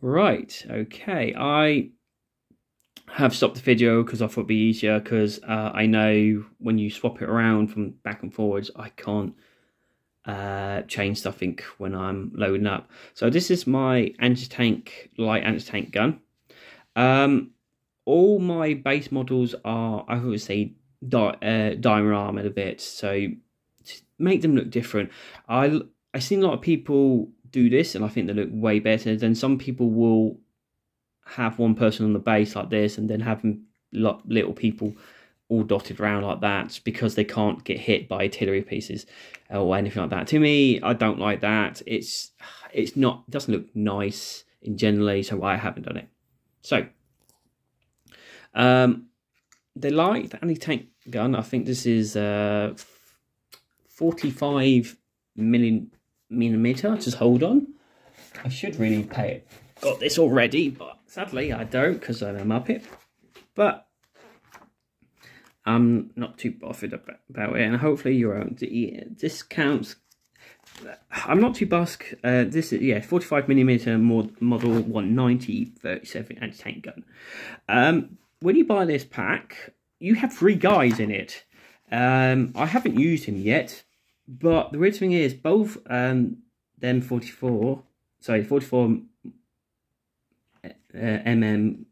Right, okay. I have stopped the video because I thought it'd be easier, because I know when you swap it around from back and forwards, I can't change something when I'm loading up. So this is my anti-tank, light anti-tank gun. All my base models are, I would say, diamond armored a bit, so to make them look different. I seen a lot of people do this, and I think they look way better. Than some people will have one person on the base like this, and then have little people all dotted around like that, because they can't get hit by artillery pieces or anything like that. To me, I don't like that. It's not, it doesn't look nice in generally, so I haven't done it. So the light anti-tank gun, I think this is 45 millimeter. Just hold on, I should really got this already, but sadly I don't, because I'm a muppet. But I'm not too bothered about it, and hopefully you won't. This counts. I'm not too busk. This is, yeah, 45 millimeter model 190-37 anti-tank gun. When you buy this pack, you have 3 guys in it. I haven't used him yet, but the weird thing is both them 44 mm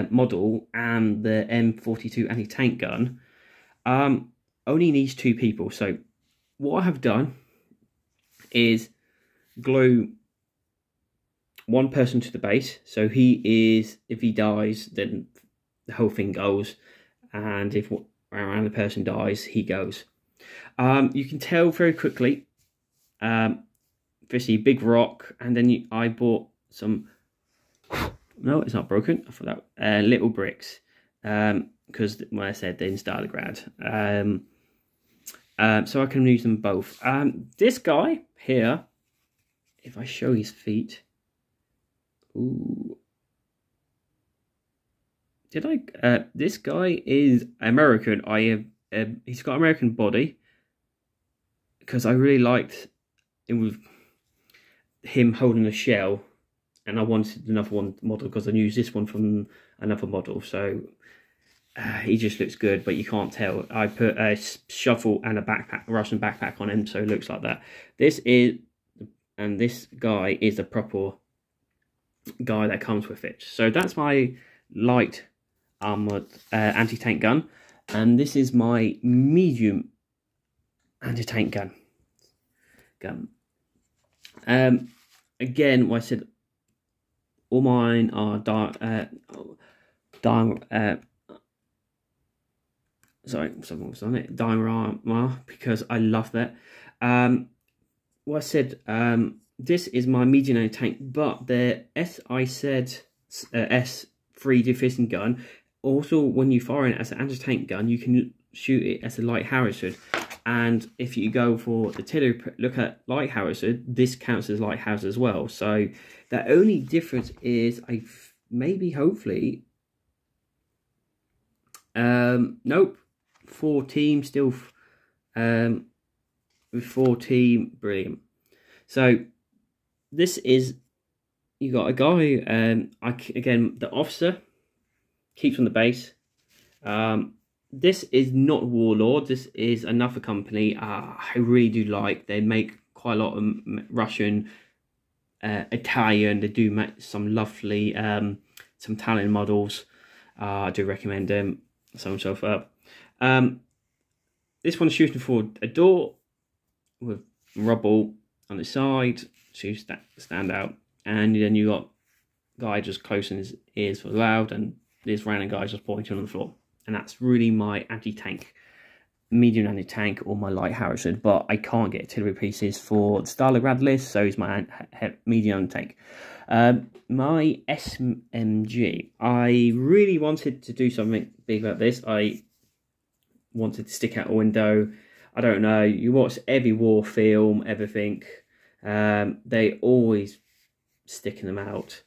model and the M42 anti-tank gun only needs 2 people. So what I have done is glue one person to the base, so if he dies, then the whole thing goes, and if around the person dies, he goes. You can tell very quickly. Firstly, big rock, and then I bought some. No, it's not broken. I thought that little bricks, because when I said they're in stalingrad, so I can use them both. This guy here, if I show his feet, ooh, did I? This guy is American. He's got American body, because I really liked it with him holding a shell. And I wanted another one model because I used this one from another model. So he just looks good, but you can't tell. I put a shovel and a backpack, Russian backpack on him, so it looks like that. This guy is the proper guy that comes with it. So that's my light armored anti-tank gun, and this is my medium anti-tank gun. Again, what I said. All mine are diorama, because I love that. What I said, this is my medium anti-tank, but the S3 defising gun, also when you fire it as an anti-tank gun, you can shoot it as a light howitzer. And if you go for artillery, look at light howitzer, this counts as light howitzer as well. So the only difference is hopefully, nope, 14 still, with 14, brilliant. So this is, you got a guy, again, the officer keeps on the base. This is not Warlord. This is another company I really do like. They make quite a lot of Russian, Italian. They do make some lovely, some Italian models. I do recommend them. So and so forth. This one's shooting for a door with rubble on the side to stand out. And then you got guy just closing his ears for loud, and this random guy just pointing on the floor. And that's really my anti-tank, medium anti-tank, or my light howitzer. But I can't get artillery pieces for the Stalingrad list, so it's my medium anti-tank. My SMG, I really wanted to do something big like this. I wanted to stick out a window. I don't know, you watch every war film, everything, they always sticking them out.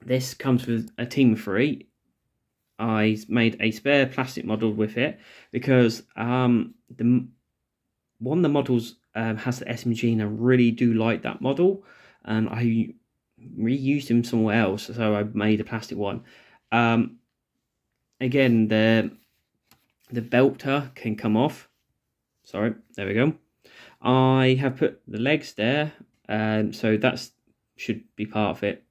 This comes with a team of 3. I made a spare plastic model with it, because one of the models has the SMG, and I really do like that model. I reused him somewhere else, so I made a plastic one. Again, the belter can come off. Sorry, there we go. I have put the legs there, so that should be part of it.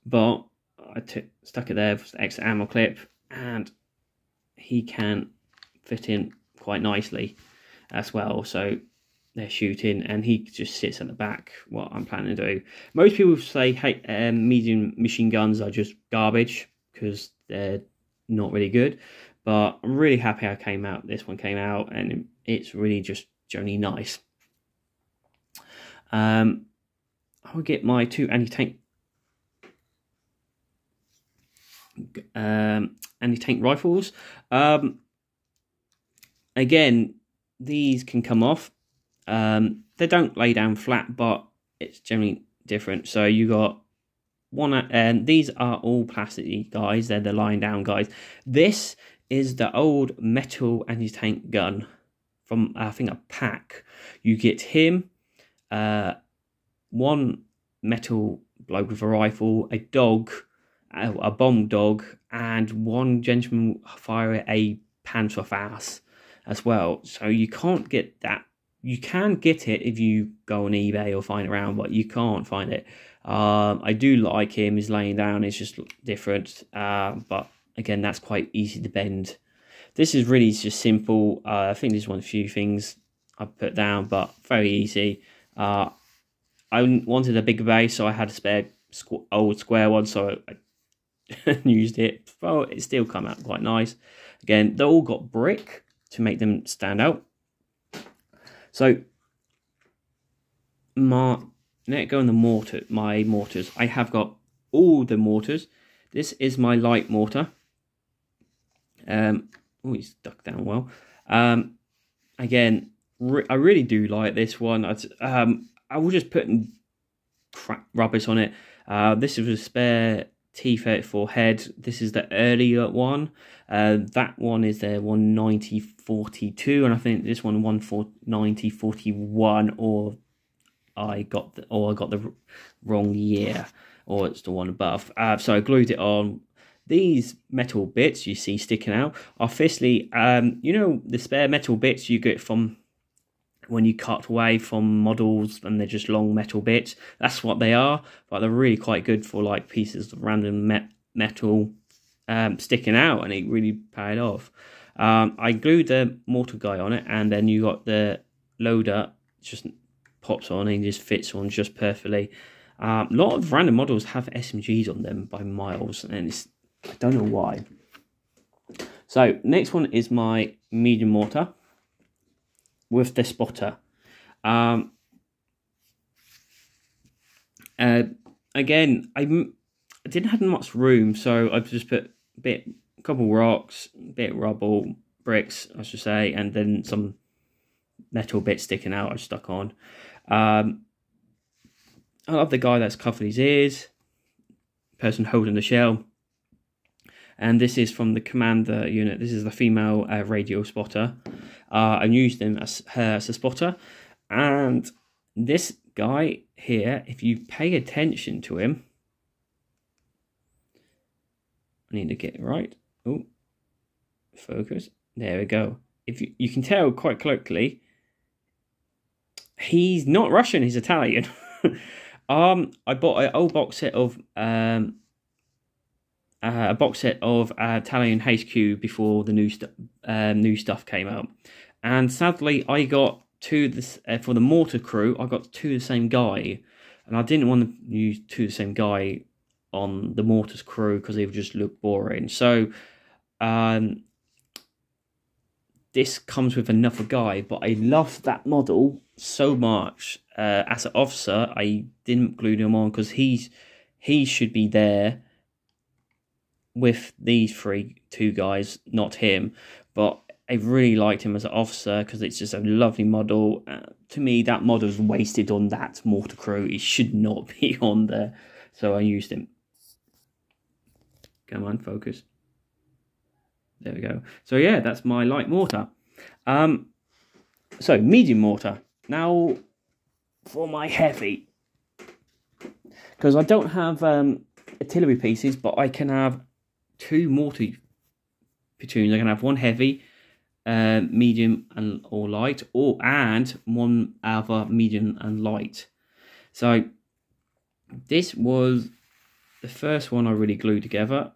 But I stuck it there with the extra ammo clip, and he can fit in quite nicely as well. So they're shooting, and he just sits at the back. What I'm planning to do. Most people say, hey, medium machine guns are just garbage because they're not really good. But I'm really happy how this one came out, and it's really just generally nice. I'll get my 2 anti-tank rifles. Again, these can come off. They don't lay down flat, but it's generally different. So you got one, and these are all plastic guys. They're the lying down guys. This is the old metal anti-tank gun from, I think, a pack. You get him, one metal bloke with a rifle, a dog, a bomb dog, and one gentleman fire a Panzerfaust as well. So you can't get that. You can get it if you go on eBay or find around, but you can't find it. I do like him. He's laying down. It's just different. But again, that's quite easy to bend. This is really just simple. I think this is one of the few things I put down, but very easy. I wanted a bigger base, so I had a spare old square one, so I used it. Well, it still come out quite nice. Again, they all got brick to make them stand out. So let's go on the my mortars. I have got all the mortars. This is my light mortar. Oh, he's stuck down well. Again, I really do like this one. I will just put crap rubbish on it. This is a spare T34 head. This is the earlier one. That one is the 190-42, and I think this one 190-41, or I got the wrong year, or it's the one above. So I glued it on. These metal bits you see sticking out are firstly, you know, the spare metal bits you get from when you cut away from models, and they're just long metal bits. That's what they are, but they're really quite good for like pieces of random metal sticking out, and it really paid off. I glued the mortar guy on it, and then you got the loader just pops on and just fits on just perfectly. A lot of random models have SMGs on them by miles, and I don't know why. So next one is my medium mortar with the spotter. Again, I didn't have much room, so I've just put a couple rocks, a bit of rubble, bricks, I should say, and then some metal bits sticking out I stuck on. I love the guy that's covered his ears, person holding the shell. And this is from the commander unit. This is the female radio spotter. I used him as a spotter. And this guy here, if you pay attention to him, I need to get it right. Oh, focus. There we go. If you can tell quite quickly, he's not Russian. He's Italian. I bought an old box set of Italian HQ before the new stuff came out, and sadly I got for the mortar crew. I got two of the same guy, and I didn't want to use two of the same guy on the mortars crew because they would just look boring. So this comes with another guy, but I love that model so much. As an officer, I didn't glue him on because he should be there with these two guys, not him. But I really liked him as an officer because it's just a lovely model. To me, that model is wasted on that mortar crew. It should not be on there. So I used him. Come on, focus. There we go. So yeah, that's my light mortar. So medium mortar. Now for my heavy, because I don't have artillery pieces, but I can have 2 mortar platoons. I can have 1 heavy, medium and or light, and 1 other medium and light. So this was the first one I really glued together.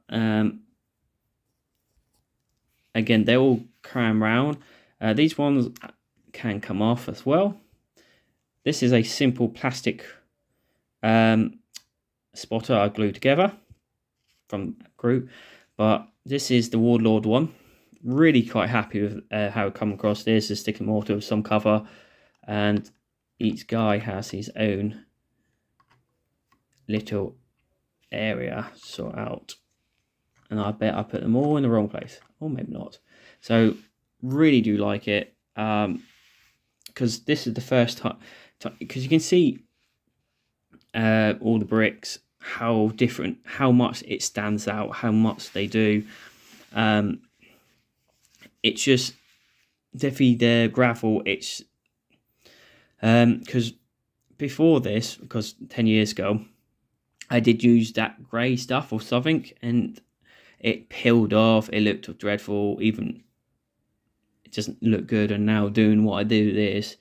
Again, they all cram round. These ones can come off as well. This is a simple plastic spotter I glued together from a group, but this is the Warlord one. Really quite happy with how it come across. There's a stick and mortar with some cover, and each guy has his own little area sort out. And I bet I put them all in the wrong place, or maybe not. So really do like it, because this is the first time, because you can see all the bricks, how different, how much it stands out, how much they do. It's just definitely the gravel. It's because before this, because 10 years ago, I did use that grey stuff or something, and it peeled off. It looked dreadful. Even it doesn't look good. And now doing what I do, this,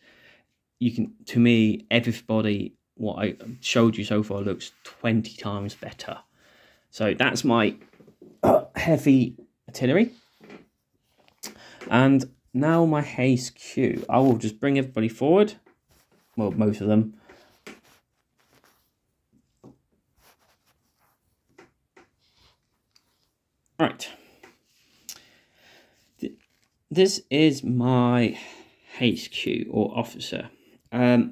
you can, to me, everybody, what I showed you so far looks 20 times better. So that's my heavy artillery. And now my HQ. I will just bring everybody forward. Well, most of them. Right. This is my HQ or officer. There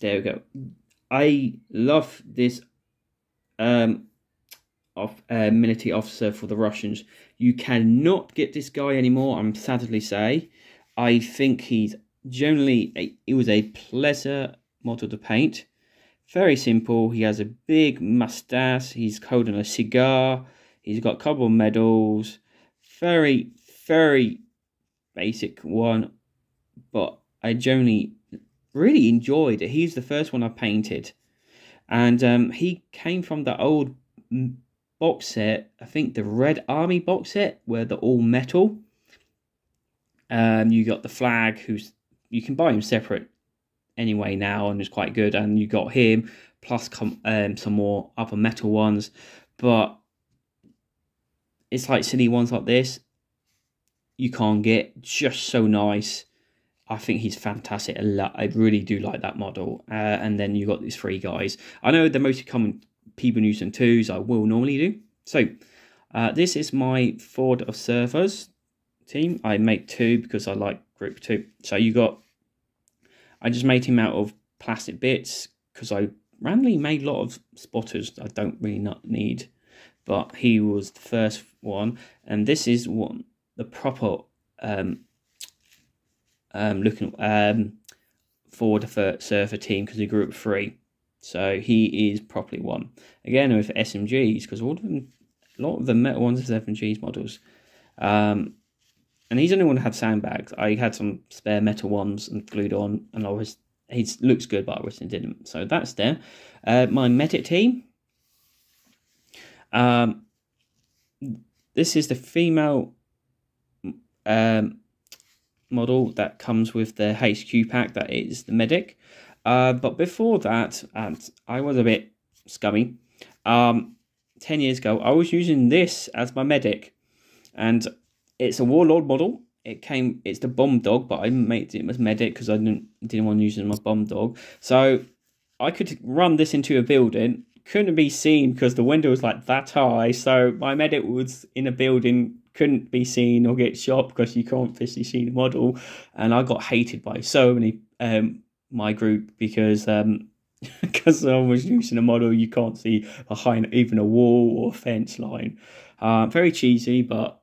we go. I love this military officer for the Russians. You cannot get this guy anymore, I'm sadly say. I think he's generally it was a pleasure model to paint. Very simple. He has a big mustache. He's holding a cigar. He's got a couple of medals. Very, very basic one, but I generally really enjoyed it. He's the first one I painted, and he came from the old box set. I think the Red Army box set, where they're all metal. You got the flag, who's, you can buy him separate anyway now, and it's quite good. And you got him plus some more other metal ones, but it's like silly ones like this you can't get. Just so nice. I think he's fantastic. I really do like that model. And then you got these 3 guys. I know the most common people using 2s I will normally do. So this is my Ford of Servers team. I make 2 because I like group 2. So you got, I just made him out of plastic bits because I randomly made a lot of spotters I don't really not need. But he was the first one, and this is one the proper looking for the server team, because he grew up 3, so he is properly one. Again with SMGs, because all of them, a lot of the metal ones are SMGs models, and he's the only one to have sandbags. I had some spare metal ones and glued on, and he looks good, but I wish it didn't. So that's there. My medic team. This is the female model that comes with the HQ pack. That is the medic. But before that, I was a bit scummy. 10 years ago, I was using this as my medic, and it's a Warlord model. It's the bomb dog, but I made it as medic because I didn't want to use it as my bomb dog. So I could run this into a building. Couldn't be seen because the window was like that high. So my medic was in a building, couldn't be seen or get shot because you can't physically see the model. And I got hated by so many my group because because I was using a model you can't see behind even a wall or a fence line. Very cheesy, but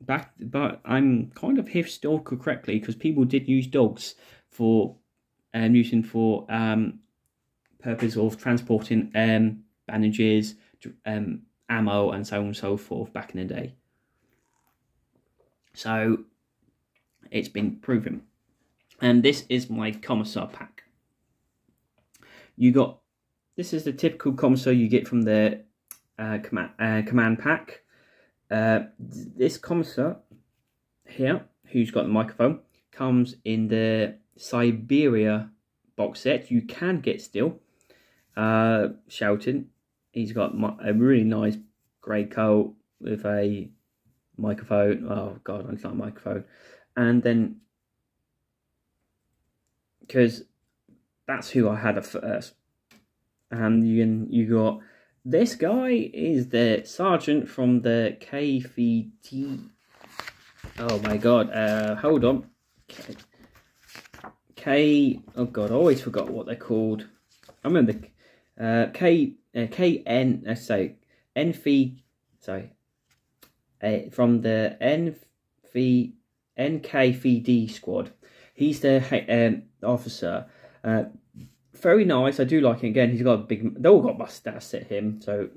I'm kind of historical correctly, because people did use dogs for using for purpose of transporting bandages, ammo, and so on and so forth back in the day. So it's been proven. And this is my commissar pack. This is the typical commissar you get from the command pack. This commissar here, who's got the microphone, comes in the Siberia box set. You can get still. Shouting. He's got a really nice grey coat with a microphone. Oh god, it's not a microphone. And then, because that's who I had at first. And you got this guy is the sergeant from the KVT. Oh my god, hold on. Oh god, I always forgot what they're called. I remember from the NKVD squad. He's the officer. Very nice. I do like him. Again, he's got a big. They all got mustache at him, so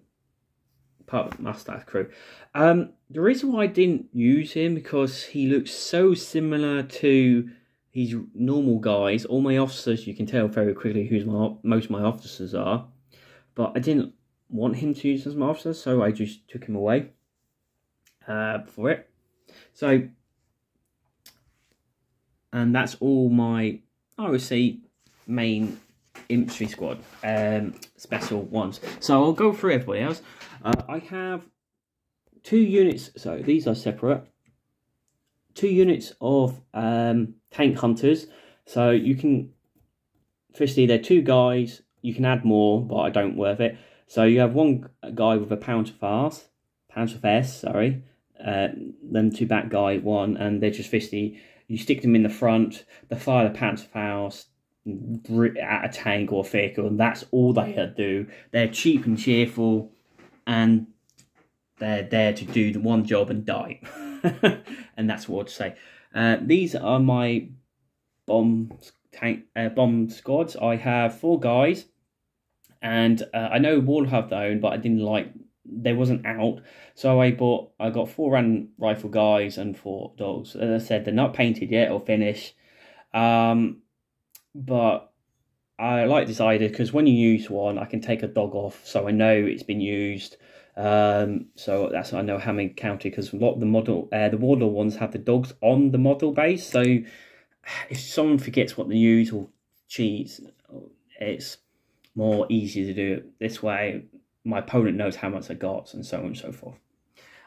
part of the mustache crew. The reason why I didn't use him because he looks so similar to his normal guys. All my officers, you can tell very quickly who most of my officers are. But I didn't want him to use as my officer, so I just took him away for it. So, and that's all my, I would say, main infantry squad special ones. So I'll go through everybody else. I have 2 units, so these are separate. 2 units of tank hunters. So you can, firstly, they're 2 guys. You can add more, but I don't worth it. So you have 1 guy with a pound of S, sorry. Then 2 back guy, 1, and they're just 50. You stick them in the front. They fire the pounds of house at a tank or vehicle, and that's all they do. They're cheap and cheerful, and they're there to do the one job and die. And that's what I'd say. These are my bomb squads. I have 4 guys, and I know Wall have their own, but I didn't like. They wasn't out, so I got 4 random rifle guys and 4 dogs. As I said, they're not painted yet or finished. But I like this idea because when you use one, I can take a dog off, so I know it's been used. So that's I know how many counted, because a lot of the Warlord ones have the dogs on the model base. So if someone forgets what they use or cheats, it's more easy to do it this way. My opponent knows how much I got, and so on and so forth.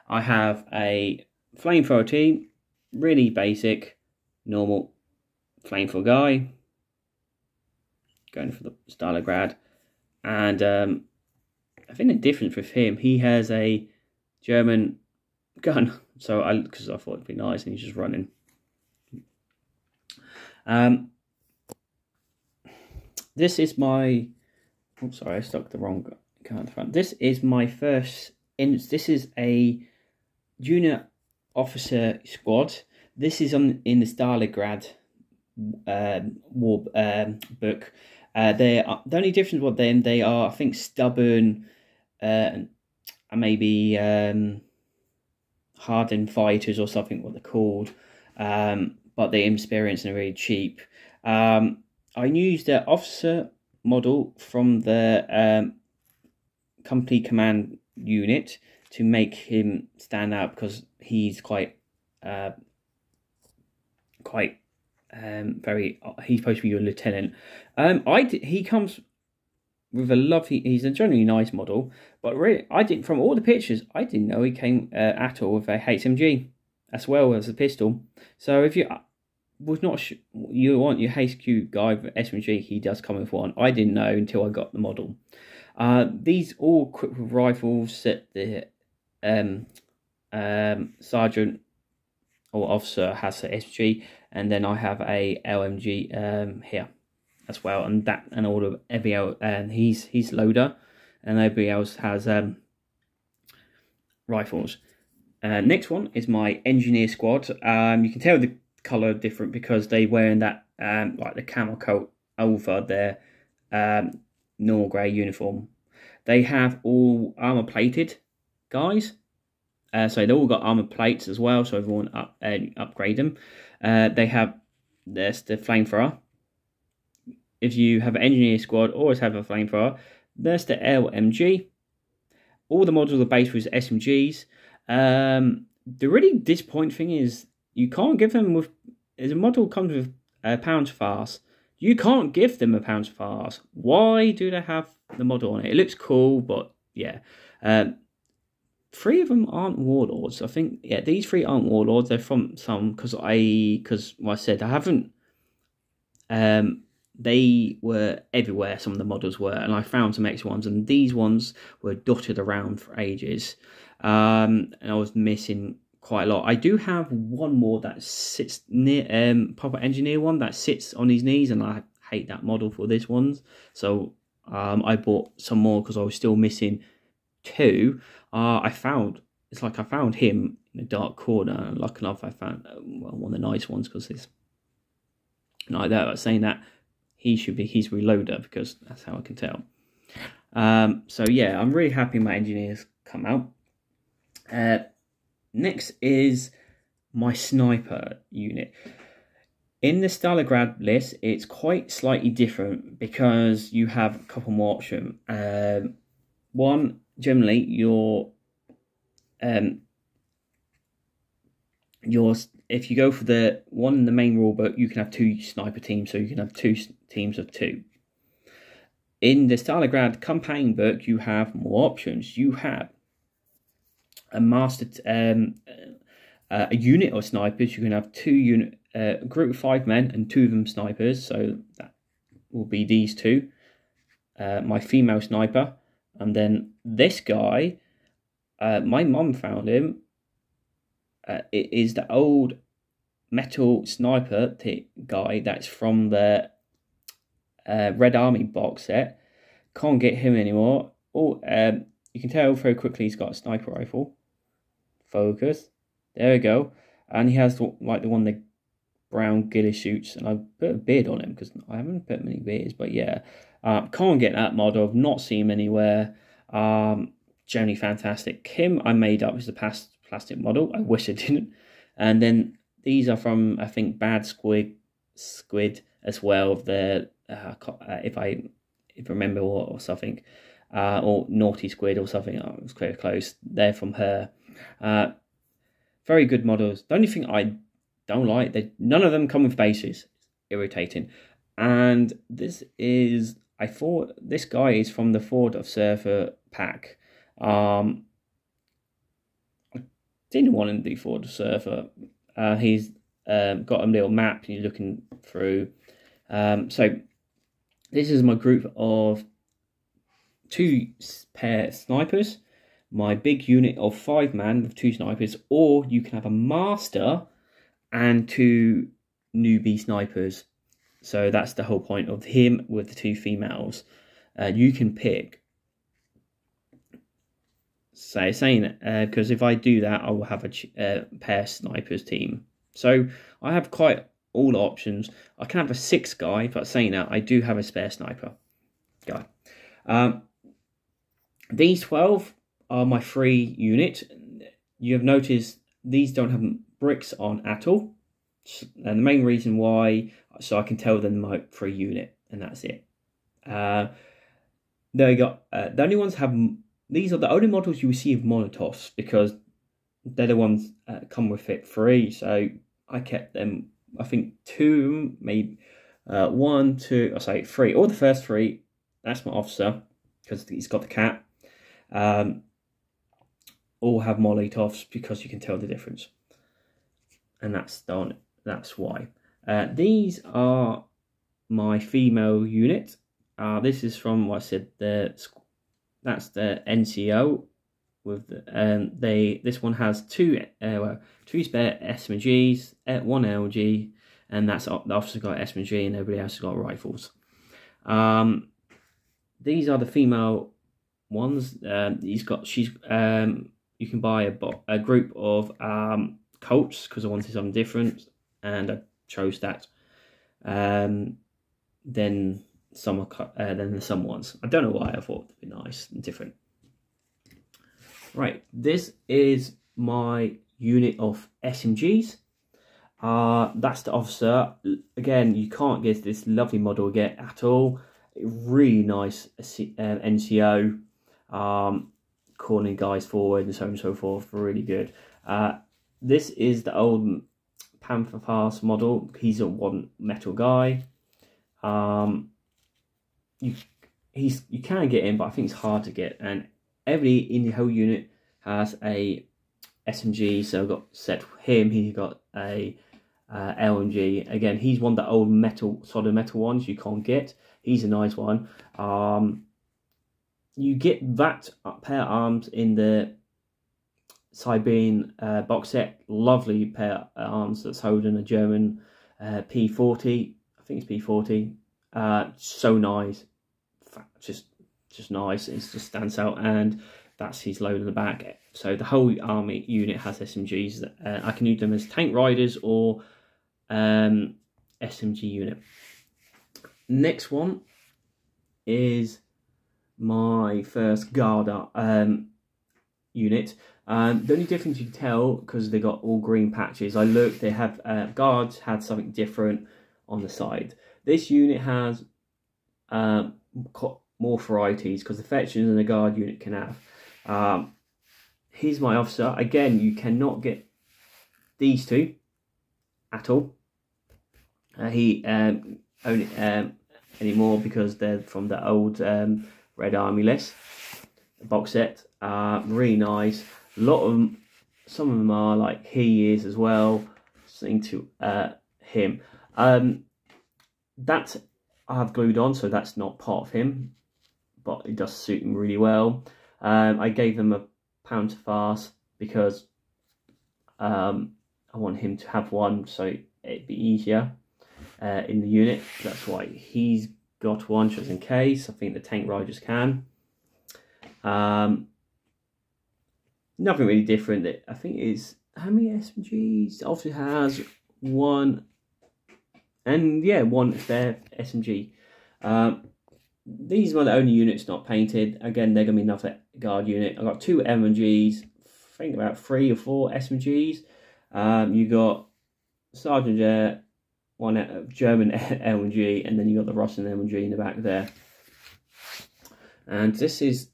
I have a flamethrower team, really basic, normal flamethrower guy. Going for the stalingrad, and I think the difference with him, he has a German gun, so because I thought it'd be nice, and he's just running. This is my. Oh, sorry, I stuck the wrong card front. This is my first. This is a junior officer squad. This is in the Stalingrad war book. The only difference with them, they are, I think, stubborn, and maybe hardened fighters or something, what they're called. But they're inexperienced and really cheap. I used the officer model from the company command unit to make him stand out, because he's quite he's supposed to be your lieutenant. He comes with a lovely. He's a generally nice model, but really, from all the pictures, I didn't know he came at all with a HMG as well as a pistol. So if you was not you want your HQ guy with SMG, he does come with one. I didn't know until I got the model. These all equipped with rifles that the sergeant or officer has a SMG, and then I have a LMG here as well, and all of every else, and he's loader, and everybody else has rifles. Next one is my engineer squad. You can tell the colour different because they wearing that like the camel coat over their normal grey uniform. They have all armour plated guys. So they all got armour plates as well, so everyone upgrade them. They have there's the flamethrower. If you have an engineer squad, always have a flamethrower. There's the LMG. All the models are based with SMGs. The really disappointing thing is you can't give them with... As a model comes with pounds fast, you can't give them a pounds fast. Why do they have the model on it? It looks cool, but yeah. 3 of them aren't warlords. I think, yeah, these 3 aren't warlords. They're from some, because well, I said, I haven't... they were everywhere, some of the models were, and I found some extra ones, and these ones were dotted around for ages. And I was missing quite a lot. I do have one more that sits near, proper engineer one that sits on his knees, and I hate that model for this one. So I bought some more because I was still missing 2. I found him in a dark corner, and lucky enough I found one of the nice ones, because it's like that. I was saying that he's reloader, because that's how I can tell. So yeah, I'm really happy my engineers come out. Next is my sniper unit. In the Stalingrad list, it's quite slightly different because you have a couple more options. One, generally, if you go for the one in the main rulebook, you can have 2 sniper teams, so you can have 2 teams of 2. In the Stalingrad campaign book, you have more options. You have a a unit of snipers. You can have 2 unit, a group of 5 men, and 2 of them snipers. So that will be these 2. My female sniper, and then this guy. My mum found him. It is the old metal sniper guy that's from the Red Army box set. Can't get him anymore. Oh, you can tell very quickly he's got a sniper rifle. Focus. There we go. And he has like the one the brown ghillie shoots. And I put a beard on him because I haven't put many beards. But yeah, can't get that model. I've not seen him anywhere. Generally fantastic. Him I made up as the plastic model. I wish I didn't. And then these are from, I think, Bad Squid as well. The if I remember, or something, or Naughty Squid or something. Oh, it was quite close. They're from her. Very good models. The only thing I don't like, none of them come with bases. It's irritating. And this is, I thought this guy is from the Ford of Surfer pack. I didn't want him to be Ford of Surfer. He's got a little map you're looking through. So this is my group of 2 pair snipers. My big unit of 5 man with 2 snipers, or you can have a master and 2 newbie snipers. So that's the whole point of him with the 2 females. You can pick. So saying that, because if I do that, I will have a pair snipers team. So I have quite all the options. I can have a 6 guy, but saying that, I do have a spare sniper guy. These 12 are my 3 unit. You have noticed these don't have bricks on at all. And the main reason why, so I can tell them my 3 unit, and that's it. There you go. The only ones have, these are the only models you receive Molotovs, because they're the ones come with it free. So I kept them, I think 2, maybe 1, 2, I say 3. All the first 3, that's my officer, because he's got the cat. All have Molotovs because you can tell the difference. And that's why. These are my female unit. This is from what I said, that's the NCO with this one has 2 spare SMGs, 1 LG, and that's the officer got SMG and everybody else has got rifles. These are the female ones. You can buy a group of Colts because I wanted something different, and I chose that. Then the some ones. I don't know why, I thought it'd be nice and different. Right, this is my unit of SMGs. That's the officer. Again, you can't get this lovely model again at all. Really nice NCO, cornering guys forward and so on and so forth. Really good. This is the old Panther Pass model. He's a one metal guy. You can get him, but I think it's hard to get. And every in the whole unit has a SMG. So I've got set for him. He got a LMG. Again, he's one of the old solid metal ones you can't get. He's a nice one. You get that pair of arms in the Siberian box set. Lovely pair of arms that's holding a German P40. I think it's P40. So nice. Just nice. It just stands out, and that's his load in the back. So the whole army unit has SMGs. I can use them as tank riders or SMG unit. Next one is my first guard unit. The only difference you can tell, because they got all green patches, I looked, they have guards had something different on the side. This unit has more varieties, because the fetchers and the guard unit can have. Here's my officer. Again, you cannot get these two at all. He only anymore, because they're from the old Red Army list box set. Really nice. A lot of them, some of them are like he is as well. Something to him. That I have glued on, so that's not part of him, but it does suit him really well. I gave them a Panther Pass because I want him to have one, so it'd be easier in the unit. That's why he's got one, just in case. I think the tank riders can. Nothing really different. I think it's, how many SMGs? Obviously has one, and yeah, one spare SMG. These are the only units not painted. Again, they're going to be another guard unit. I've got two MGs, I think about 3 or 4 SMGs. You got Sergeant one German LMG, and then you got the Russian LMG in the back there. And this is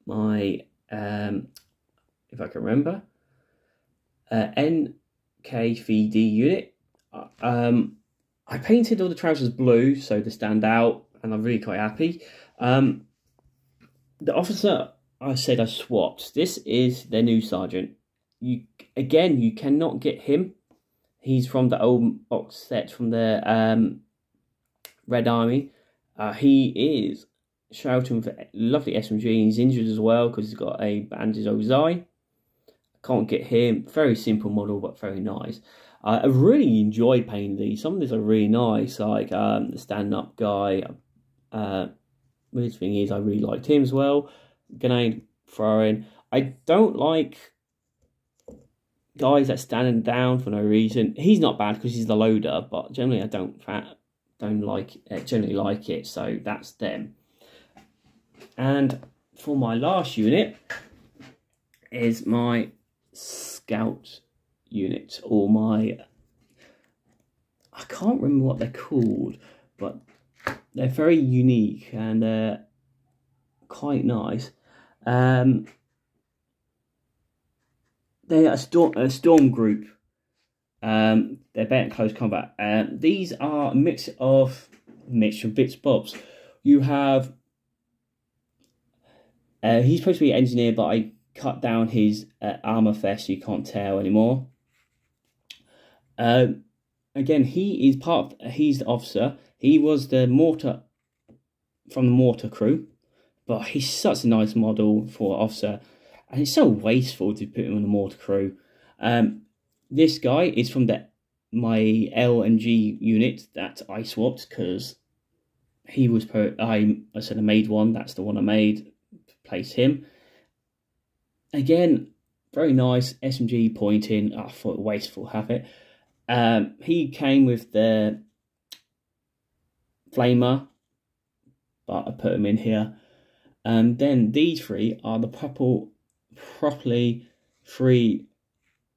my, if I can remember, NK3D unit. I painted all the trousers blue so they stand out, and I'm really quite happy. The officer, I said I swapped. This is their new sergeant. You cannot get him. He's from the old box set from the Red Army. He is shouting for lovely SMG. He's injured as well because he's got a bandage over his eye. Can't get him. Very simple model, but very nice. I really enjoyed painting these. Some of these are really nice, like the stand-up guy. Weird thing is, I really liked him as well. Grenade throwing. I don't like guys that standing down for no reason. He's not bad because he's the loader, but generally I don't generally like it. So that's them. And for my last unit is my scout unit, or my, I can't remember what they're called, but they're very unique and they're quite nice. They're a storm group. They're better in close combat. These are a mixture of bits and bobs. You have, he's supposed to be an engineer, but I cut down his armor vest so you can't tell anymore. Again, he's the officer. He was the mortar, from the mortar crew, but he's such a nice model for officer, and it's so wasteful to put him on the mortar crew. This guy is from my LMG unit that I swapped because he was I said I made one. That's the one I made to place him. Again, very nice SMG pointing. I thought wasteful have it. He came with the flamer, but I put him in here. And then these three are the properly free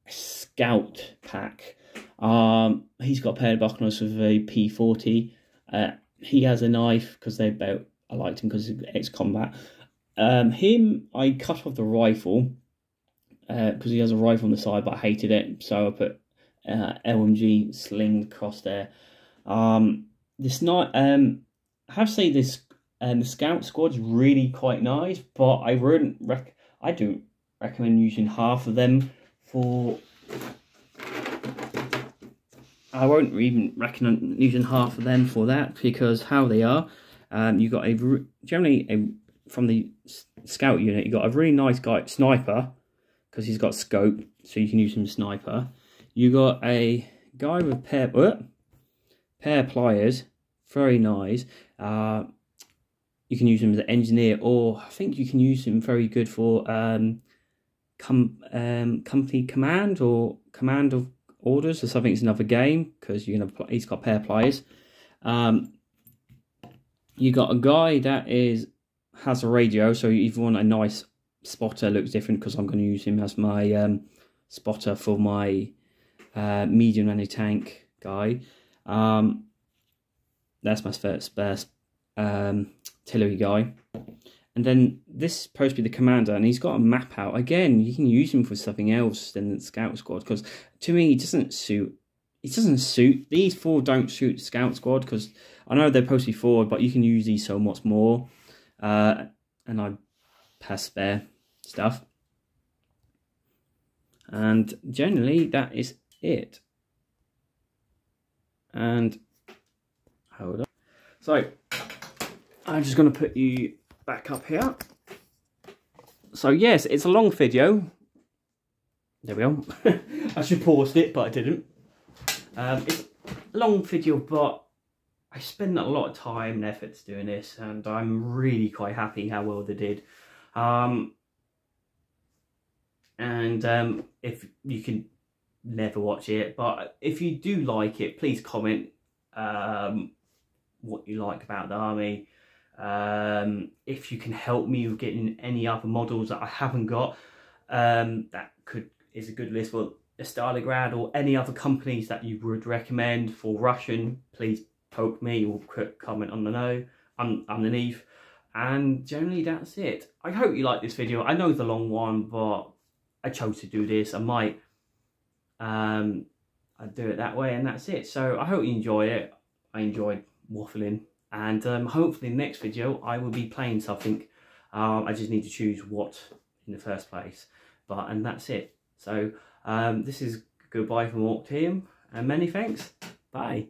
scout pack. He's got a pair of binoculars with a P40. He has a knife because I liked him because he's ex-combat. I cut off the rifle because he has a rifle on the side, but I hated it, so I put LMG sling across there. This night, I have to say this, the scout squad's really quite nice, but I don't recommend using half of them for. I won't even recommend using half of them for that, because how they are, you got from the scout unit, you got a really nice guy sniper because he's got scope, so you can use him as sniper. You got a guy with pair of pliers, very nice. You can use him as an engineer, or I think you can use him very good for company command or command of orders or something. It's another game because he's got a pair of pliers. You got a guy that has a radio, so if you want a nice spotter, looks different, because I'm going to use him as my spotter for my medium anti-tank guy. That's my first artillery guy. And then this is supposed to be the commander, and he's got a map out. Again, you can use him for something else than the scout squad, because to me, it doesn't suit. These four don't suit the scout squad, because I know they're supposed to be forward, but you can use these so much more. And I pass spare stuff. And generally, that is it. And hold on. So I'm just going to put you back up here. So yes, it's a long video. There we go. I should paused it, but I didn't. It's a long video, but I spend a lot of time and efforts doing this, and I'm really quite happy how well they did. If you can never watch it, but if you do like it, please comment what you like about the army. If you can help me with getting any other models that I haven't got, is a good list for Stalingrad, or any other companies that you would recommend for Russian. Please poke me or comment underneath. And generally that's it. I hope you like this video. I know it's a long one, but I chose to do this. I might I'd do it that way, and that's it. So I hope you enjoy it. I enjoyed waffling, and hopefully in the next video I will be playing something. I just need to choose what in the first place, and that's it. So this is goodbye from Orc Team, and many thanks. Bye.